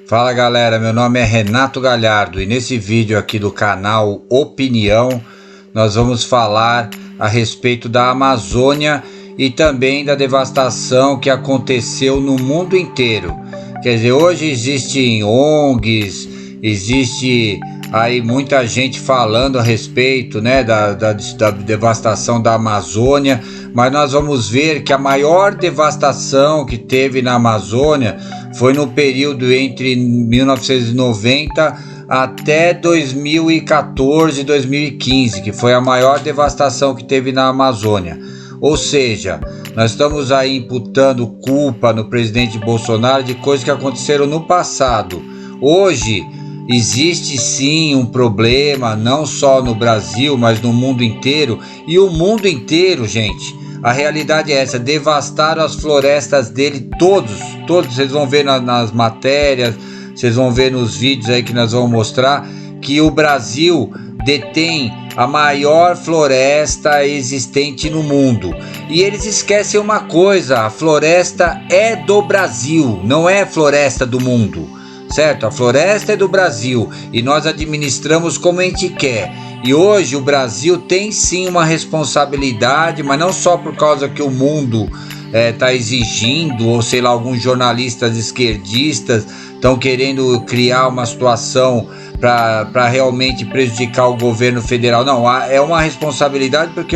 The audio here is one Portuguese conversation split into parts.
Fala galera, meu nome é Renato Galhardo e nesse vídeo aqui do canal Opinião nós vamos falar a respeito da Amazônia e também da devastação que aconteceu no mundo inteiro. Quer dizer, hoje existem ONGs, existe aí muita gente falando a respeito, né, da devastação da Amazônia, mas nós vamos ver que a maior devastação que teve na Amazônia foi no período entre 1990 até 2014, 2015, que foi a maior devastação que teve na Amazônia. Ou seja, nós estamos aí imputando culpa no presidente Bolsonaro de coisas que aconteceram no passado. Hoje existe sim um problema, não só no Brasil, mas no mundo inteiro. E o mundo inteiro, gente, a realidade é essa: devastaram as florestas dele, todos, vocês vão ver nas matérias, vocês vão ver nos vídeos aí que nós vamos mostrar, que o Brasil detém a maior floresta existente no mundo. E eles esquecem uma coisa: a floresta é do Brasil, não é floresta do mundo, certo? A floresta é do Brasil e nós administramos como a gente quer. E hoje o Brasil tem sim uma responsabilidade, mas não só por causa que o mundo está exigindo, ou sei lá, alguns jornalistas esquerdistas estão querendo criar uma situação para realmente prejudicar o governo federal. Não, é uma responsabilidade porque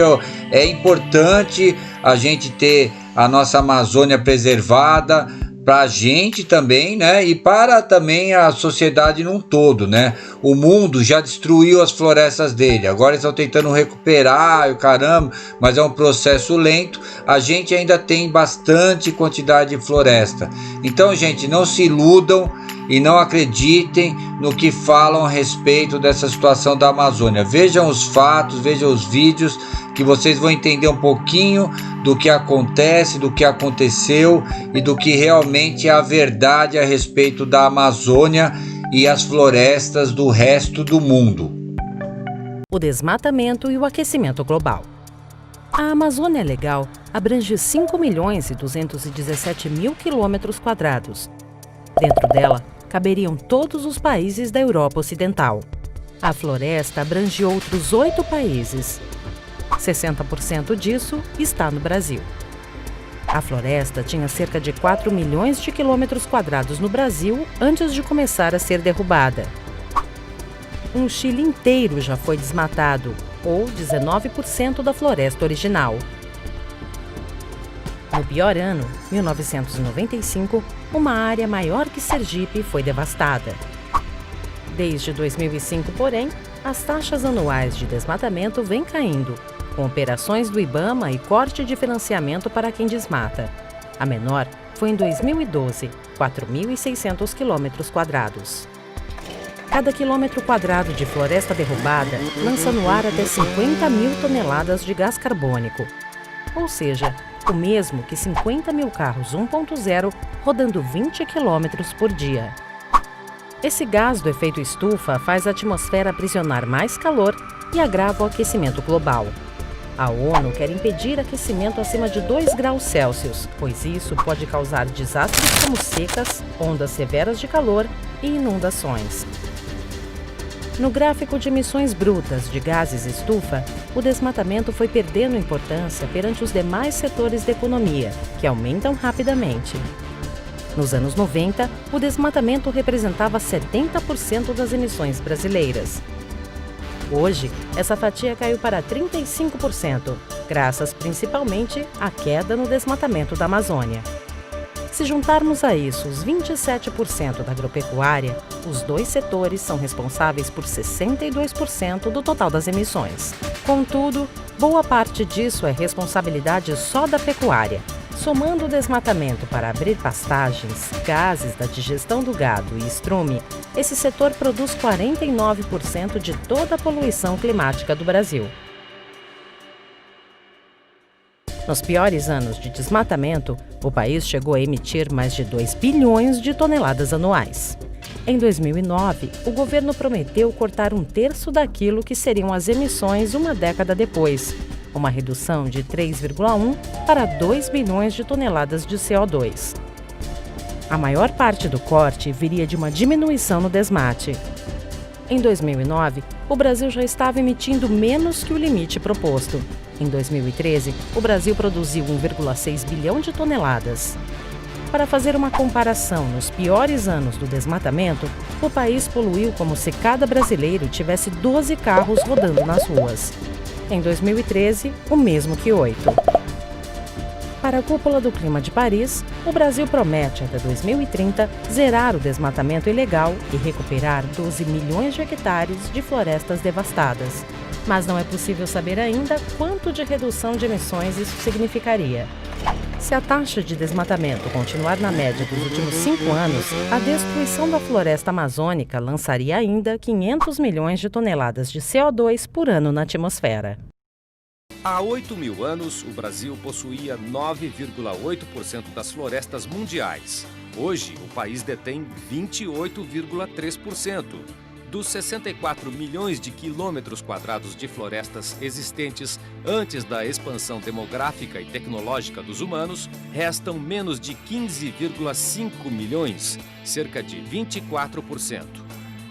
é importante a gente ter a nossa Amazônia preservada, para a gente também, né? E para também a sociedade num todo, né? O mundo já destruiu as florestas dele, agora eles estão tentando recuperar, caramba, mas é um processo lento. A gente ainda tem bastante quantidade de floresta. Então, gente, não se iludam e não acreditem no que falam a respeito dessa situação da Amazônia. Vejam os fatos, vejam os vídeos, que vocês vão entender um pouquinho do que acontece, do que aconteceu e do que realmente é a verdade a respeito da Amazônia e as florestas do resto do mundo. O desmatamento e o aquecimento global. A Amazônia Legal abrange 5.217.000 km². Dentro dela, caberiam todos os países da Europa Ocidental. A floresta abrange outros 8 países. 60% disso está no Brasil. A floresta tinha cerca de 4 milhões de km² no Brasil antes de começar a ser derrubada. Um Chile inteiro já foi desmatado, ou 19% da floresta original. No pior ano, 1995, uma área maior que Sergipe foi devastada. Desde 2005, porém, as taxas anuais de desmatamento vêm caindo, com operações do IBAMA e corte de financiamento para quem desmata. A menor foi em 2012, 4.600 km². Cada quilômetro quadrado de floresta derrubada lança no ar até 50 mil toneladas de gás carbônico, ou seja, o mesmo que 50 mil carros 1.0 rodando 20 km por dia. Esse gás do efeito estufa faz a atmosfera aprisionar mais calor e agrava o aquecimento global. A ONU quer impedir aquecimento acima de 2 graus Celsius, pois isso pode causar desastres como secas, ondas severas de calor e inundações. No gráfico de emissões brutas de gases estufa, o desmatamento foi perdendo importância perante os demais setores da economia, que aumentam rapidamente. Nos anos 90, o desmatamento representava 70% das emissões brasileiras. Hoje, essa fatia caiu para 35%, graças principalmente à queda no desmatamento da Amazônia. Se juntarmos a isso os 27% da agropecuária, os dois setores são responsáveis por 62% do total das emissões. Contudo, boa parte disso é responsabilidade só da pecuária. Somando o desmatamento para abrir pastagens, gases da digestão do gado e estrume, esse setor produz 49% de toda a poluição climática do Brasil. Nos piores anos de desmatamento, o país chegou a emitir mais de 2 bilhões de toneladas anuais. Em 2009, o governo prometeu cortar 1/3 daquilo que seriam as emissões uma década depois, uma redução de 3,1 para 2 bilhões de toneladas de CO2. A maior parte do corte viria de uma diminuição no desmate. Em 2009, o Brasil já estava emitindo menos que o limite proposto. Em 2013, o Brasil produziu 1,6 bilhão de toneladas. Para fazer uma comparação, nos piores anos do desmatamento, o país poluiu como se cada brasileiro tivesse 12 carros rodando nas ruas. Em 2013, o mesmo que 8. Para a Cúpula do Clima de Paris, o Brasil promete, até 2030, zerar o desmatamento ilegal e recuperar 12 milhões de hectares de florestas devastadas. Mas não é possível saber ainda quanto de redução de emissões isso significaria. Se a taxa de desmatamento continuar na média dos últimos 5 anos, a destruição da floresta amazônica lançaria ainda 500 milhões de toneladas de CO2 por ano na atmosfera. Há 8.000 anos, o Brasil possuía 9,8% das florestas mundiais. Hoje, o país detém 28,3%. Dos 64 milhões de quilômetros quadrados de florestas existentes antes da expansão demográfica e tecnológica dos humanos, restam menos de 15,5 milhões, cerca de 24%.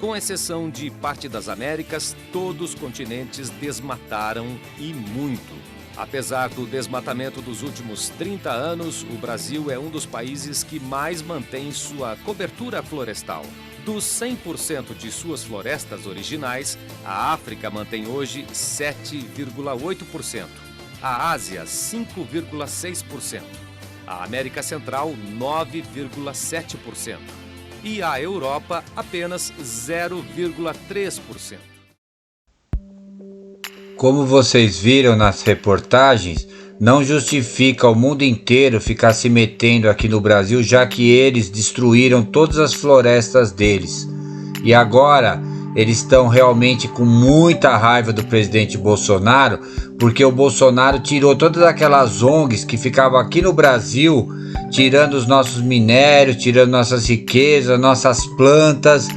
Com exceção de parte das Américas, todos os continentes desmataram e muito. Apesar do desmatamento dos últimos 30 anos, o Brasil é um dos países que mais mantém sua cobertura florestal. Dos 100% de suas florestas originais, a África mantém hoje 7,8%, a Ásia 5,6%, a América Central 9,7%. E a Europa apenas 0,3%. Como vocês viram nas reportagens, não justifica o mundo inteiro ficar se metendo aqui no Brasil, já que eles destruíram todas as florestas deles. E agora eles estão realmente com muita raiva do presidente Bolsonaro, porque o Bolsonaro tirou todas aquelas ONGs que ficavam aqui no Brasil, tirando os nossos minérios, tirando nossas riquezas, nossas plantas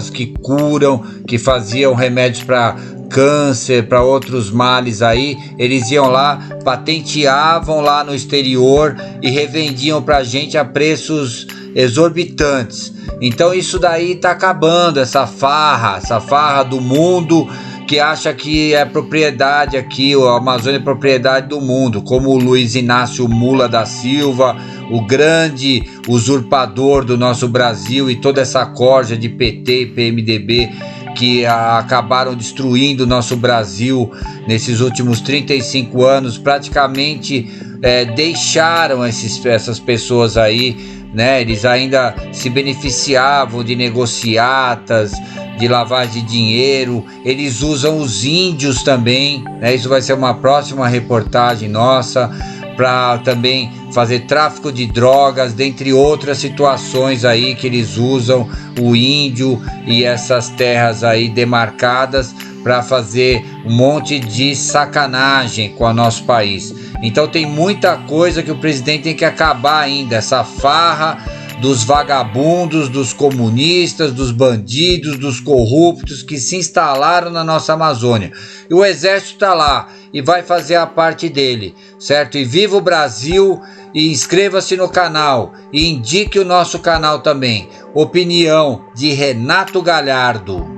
que curam, que faziam remédios para câncer, para outros males aí. Eles iam lá, patenteavam lá no exterior e revendiam pra gente a preços exorbitantes. Então isso daí tá acabando, essa farra do mundo que acha que é propriedade aqui, a Amazônia é propriedade do mundo, como o Luiz Inácio Lula da Silva, o grande usurpador do nosso Brasil, e toda essa corja de PT e PMDB que acabaram destruindo o nosso Brasil nesses últimos 35 anos, praticamente deixaram essas pessoas aí, né? Eles ainda se beneficiavam de negociatas, de lavagem de dinheiro. Eles usam os índios também, né? Isso vai ser uma próxima reportagem nossa, para também fazer tráfico de drogas, dentre outras situações aí que eles usam o índio e essas terras aí demarcadas para fazer um monte de sacanagem com o nosso país. Então tem muita coisa que o presidente tem que acabar ainda, essa farra dos vagabundos, dos comunistas, dos bandidos, dos corruptos que se instalaram na nossa Amazônia. E o exército está lá e vai fazer a parte dele, certo? E viva o Brasil, e inscreva-se no canal e indique o nosso canal também. Opinião de Renato Galhardo.